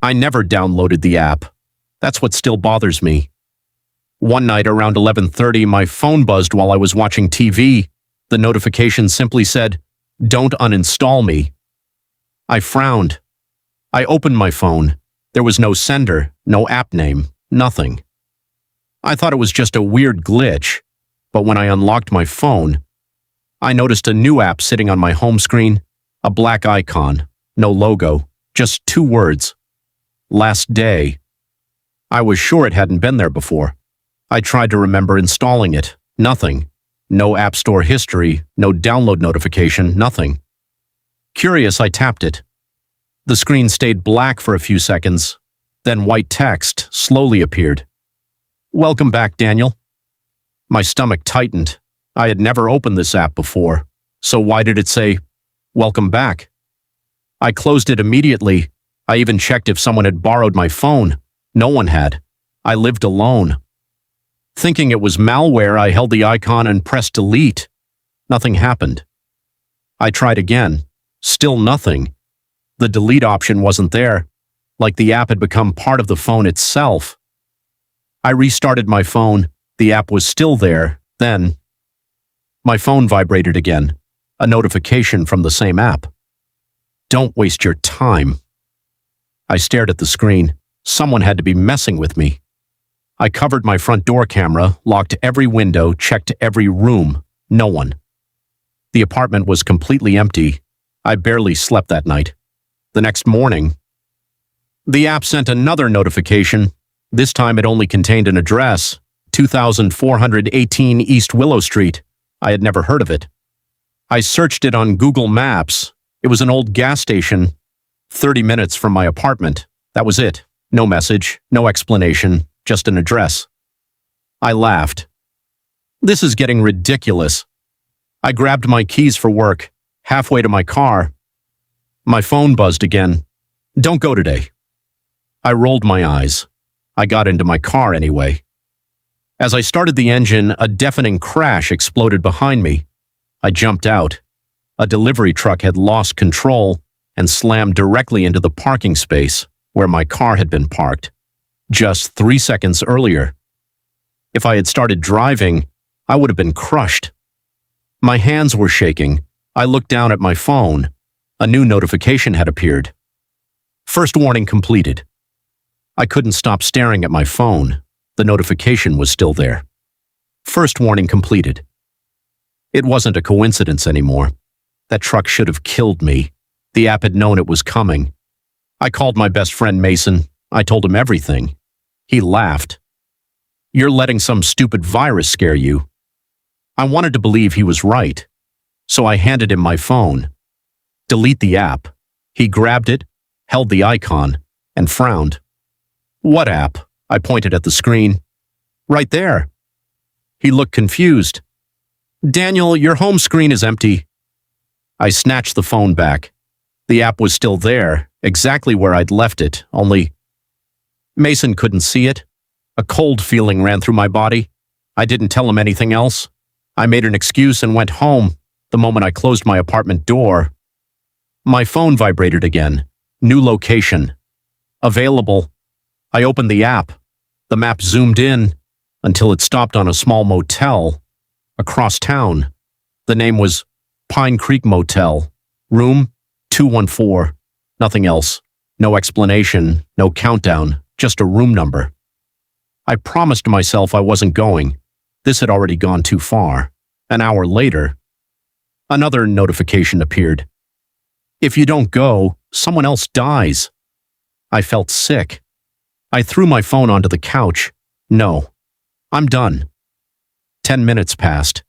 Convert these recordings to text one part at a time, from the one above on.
I never downloaded the app. That's what still bothers me. One night around 11:30, my phone buzzed while I was watching TV. The notification simply said, "Don't uninstall me." I frowned. I opened my phone. There was no sender, no app name, nothing. I thought it was just a weird glitch, but when I unlocked my phone, I noticed a new app sitting on my home screen, a black icon, no logo, just 2 words. Last day. I was sure it hadn't been there before. I tried to remember installing it. Nothing. No App Store history, no download notification, nothing. Curious, I tapped it. The screen stayed black for a few seconds, then white text slowly appeared. "Welcome back, Daniel." My stomach tightened. I had never opened this app before, so why did it say, "Welcome back"? I closed it immediately. I even checked if someone had borrowed my phone. No one had. I lived alone. Thinking it was malware, I held the icon and pressed delete. Nothing happened. I tried again. Still nothing. The delete option wasn't there, like the app had become part of the phone itself. I restarted my phone. The app was still there. Then, my phone vibrated again. A notification from the same app. "Don't waste your time." I stared at the screen. Someone had to be messing with me. I covered my front door camera, locked every window, checked every room. No one. The apartment was completely empty. I barely slept that night. The next morning, the app sent another notification. This time it only contained an address, 2418 East Willow Street. I had never heard of it. I searched it on Google Maps. It was an old gas station, 30 minutes from my apartment. That was it. No message, no explanation, just an address. I laughed. This is getting ridiculous. I grabbed my keys for work, halfway to my car. My phone buzzed again. "Don't go today." I rolled my eyes. I got into my car anyway. As I started the engine, a deafening crash exploded behind me. I jumped out. A delivery truck had lost control and slammed directly into the parking space where my car had been parked, just 3 seconds earlier. If I had started driving, I would have been crushed. My hands were shaking. I looked down at my phone. A new notification had appeared. First warning completed. I couldn't stop staring at my phone. The notification was still there. First warning completed. It wasn't a coincidence anymore. That truck should have killed me. The app had known it was coming. I called my best friend Mason. I told him everything. He laughed. "You're letting some stupid virus scare you." I wanted to believe he was right, so I handed him my phone. "Delete the app." He grabbed it, held the icon, and frowned. "What app?" I pointed at the screen. "Right there." He looked confused. "Daniel, your home screen is empty." I snatched the phone back. The app was still there, exactly where I'd left it, only Mason couldn't see it. A cold feeling ran through my body. I didn't tell him anything else. I made an excuse and went home. The moment I closed my apartment door, my phone vibrated again. New location. Available. I opened the app. The map zoomed in until it stopped on a small motel across town. The name was Pine Creek Motel, room 214. Nothing else. No explanation, no countdown, just a room number. I promised myself I wasn't going. This had already gone too far. An hour later, another notification appeared. "If you don't go, someone else dies." I felt sick. I threw my phone onto the couch. No, I'm done. 10 minutes passed.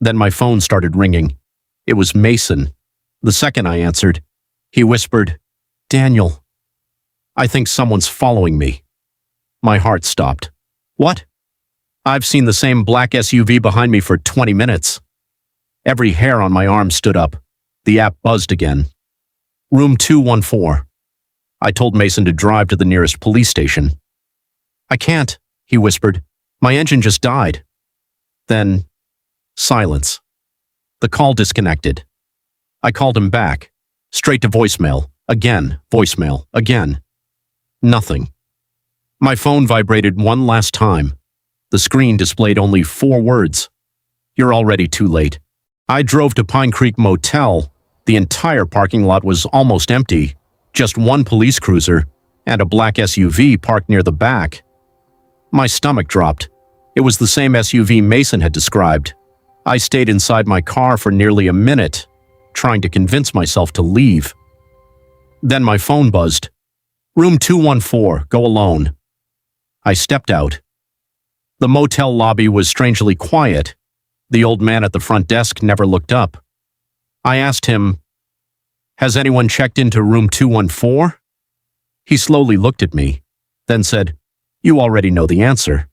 Then my phone started ringing. It was Mason. The second I answered, he whispered, "Daniel, I think someone's following me." My heart stopped. "What?" "I've seen the same black SUV behind me for 20 minutes. Every hair on my arm stood up. The app buzzed again. "Room 214. I told Mason to drive to the nearest police station. "I can't," he whispered. "My engine just died." Then, silence. The call disconnected. I called him back. Straight to voicemail. Again, voicemail. Again. Nothing. My phone vibrated one last time. The screen displayed only 4 words. You're already too late. I drove to Pine Creek Motel. The entire parking lot was almost empty. Just one police cruiser and a black SUV parked near the back. My stomach dropped. It was the same SUV Mason had described. I stayed inside my car for nearly a minute, trying to convince myself to leave. Then my phone buzzed. Room 214, go alone. I stepped out. The motel lobby was strangely quiet. The old man at the front desk never looked up. I asked him, "Has anyone checked into room 214? He slowly looked at me, then said, "You already know the answer."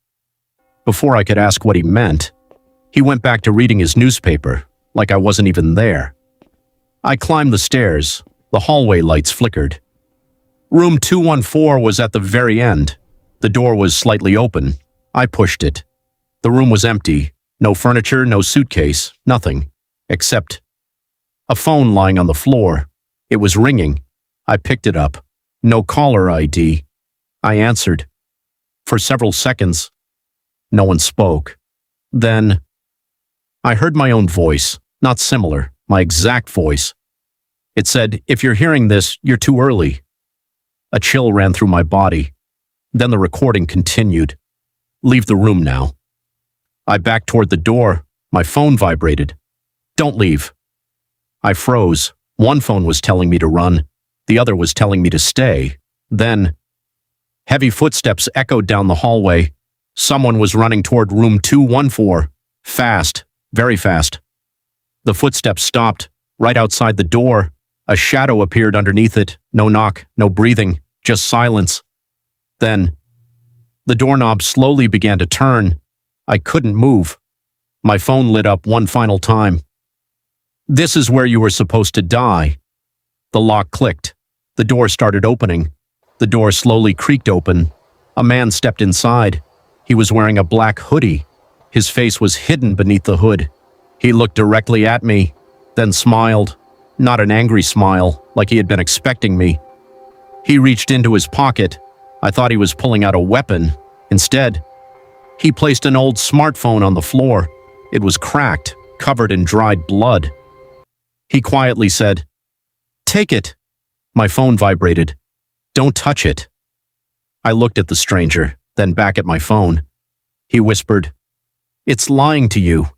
Before I could ask what he meant, he went back to reading his newspaper, like I wasn't even there. I climbed the stairs. The hallway lights flickered. Room 214 was at the very end. The door was slightly open. I pushed it. The room was empty. No furniture, no suitcase, nothing, except a phone lying on the floor. It was ringing. I picked it up. No caller ID. I answered. For several seconds, no one spoke. Then, I heard my own voice, not similar, my exact voice. It said, "If you're hearing this, you're too early." A chill ran through my body. Then the recording continued. "Leave the room now." I backed toward the door. My phone vibrated. "Don't leave." I froze. One phone was telling me to run. The other was telling me to stay. Then, heavy footsteps echoed down the hallway. Someone was running toward room 214. Fast, very fast. The footsteps stopped. Right outside the door, a shadow appeared underneath it. No knock, no breathing, just silence. Then, the doorknob slowly began to turn. I couldn't move. My phone lit up one final time. "This is where you were supposed to die." The lock clicked. The door started opening. The door slowly creaked open. A man stepped inside. He was wearing a black hoodie. His face was hidden beneath the hood. He looked directly at me, then smiled. Not an angry smile, like he had been expecting me. He reached into his pocket. I thought he was pulling out a weapon. Instead, he placed an old smartphone on the floor. It was cracked, covered in dried blood. He quietly said, "Take it." My phone vibrated. "Don't touch it." I looked at the stranger, then back at my phone. He whispered, "It's lying to you."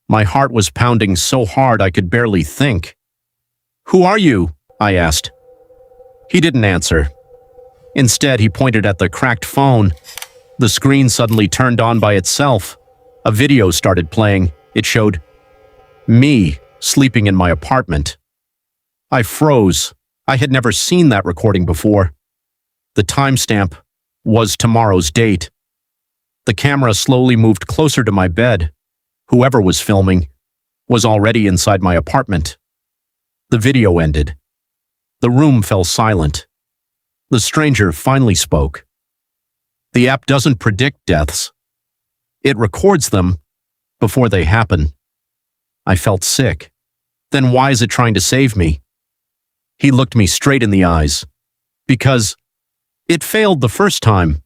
My heart was pounding so hard I could barely think. "Who are you?" I asked. He didn't answer. Instead, he pointed at the cracked phone. The screen suddenly turned on by itself. A video started playing. It showed me sleeping in my apartment. I froze. I had never seen that recording before. The timestamp was tomorrow's date. The camera slowly moved closer to my bed. Whoever was filming was already inside my apartment. The video ended. The room fell silent. The stranger finally spoke. "The app doesn't predict deaths. It records them before they happen." I felt sick. Then why is it trying to save me? He looked me straight in the eyes. "Because it failed the first time."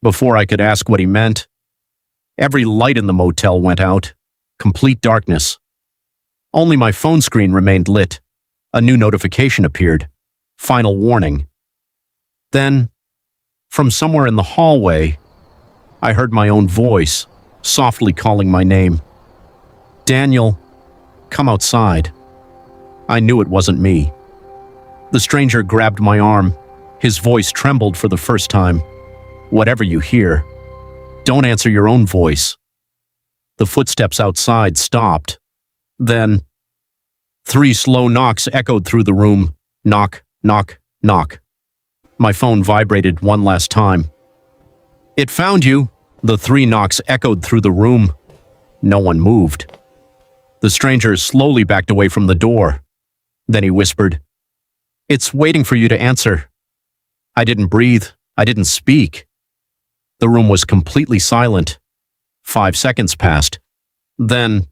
Before I could ask what he meant, every light in the motel went out. Complete darkness. Only my phone screen remained lit. A new notification appeared. Final warning. Then, from somewhere in the hallway, I heard my own voice, softly calling my name. "Daniel, come outside." I knew it wasn't me. The stranger grabbed my arm. His voice trembled for the first time. "Whatever you hear, don't answer your own voice." The footsteps outside stopped. Then, 3 slow knocks echoed through the room. Knock, knock, knock. My phone vibrated one last time. "It found you." The 3 knocks echoed through the room. No one moved. The stranger slowly backed away from the door. Then he whispered, "It's waiting for you to answer." I didn't breathe. I didn't speak. The room was completely silent. 5 seconds passed. Then,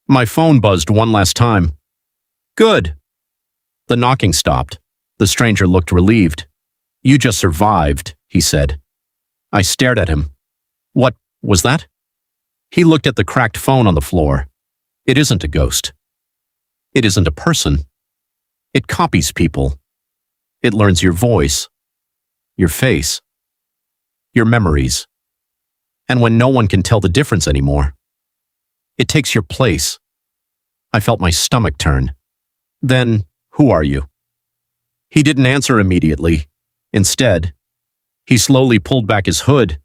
my phone buzzed one last time. "Good." The knocking stopped. The stranger looked relieved. You just survived, he said. I stared at him. What was that? He looked at the cracked phone on the floor. It isn't a ghost. It isn't a person. It copies people. It learns your voice, your face, your memories. And when no one can tell the difference anymore, it takes your place. I felt my stomach turn. Then, who are you? He didn't answer immediately. Instead, he slowly pulled back his hood.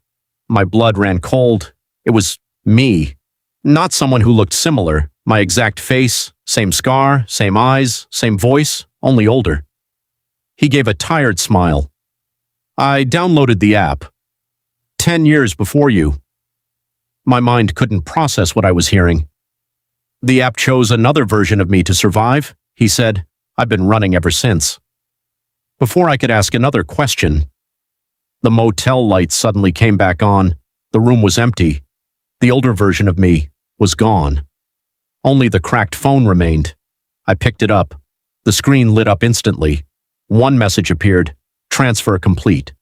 My blood ran cold. It was me, not someone who looked similar. My exact face, same scar, same eyes, same voice, only older. He gave a tired smile. I downloaded the app. 10 years before you. My mind couldn't process what I was hearing. The app chose another version of me to survive, he said. I've been running ever since. Before I could ask another question, the motel lights suddenly came back on. The room was empty. The older version of me was gone. Only the cracked phone remained. I picked it up. The screen lit up instantly. One message appeared, transfer complete.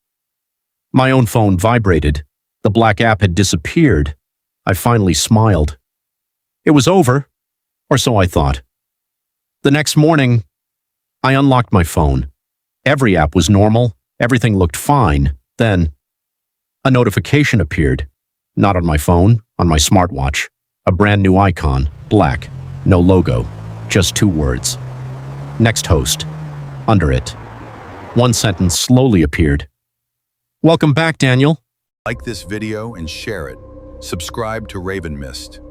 My own phone vibrated. The black app had disappeared. I finally smiled. It was over, or so I thought. The next morning, I unlocked my phone. Every app was normal. Everything looked fine. Then, a notification appeared. Not on my phone, on my smartwatch. A brand new icon, black, no logo, just 2 words. Next host. Under it, one sentence slowly appeared. Welcome back, Daniel. Like this video and share it. Subscribe to Raven Mist.